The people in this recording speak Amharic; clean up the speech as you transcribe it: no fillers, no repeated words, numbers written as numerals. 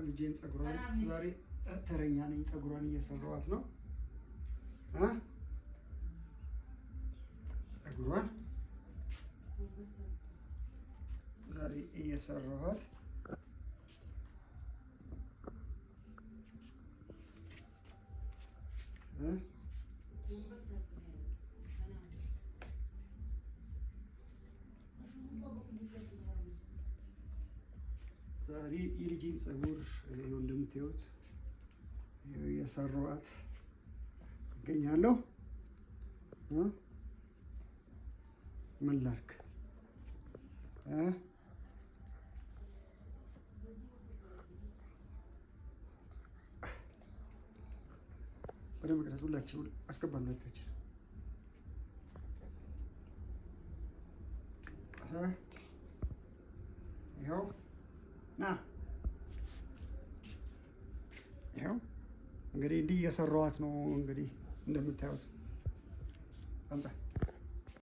ልጄን ፀጉሯን ዛሬ ተረኛ ነኝ። ፀጉሯን እየሰራኋት ነው። ፀጉሯን ዛሬ እየሰራኋት ዛሬ የልጄን ፀጉር ይኸው እንደምታዩት እየሰራኋት እገኛለሁ። ምን ላድርግ? ወደ መቅደስ ሁላችሁ አስገባለሁ። አይታችሁ ይኸው ና ይኸው እንግዲህ እንዲህ እየሰራኋት ነው። እንግዲህ እንደምታዩት አምጣ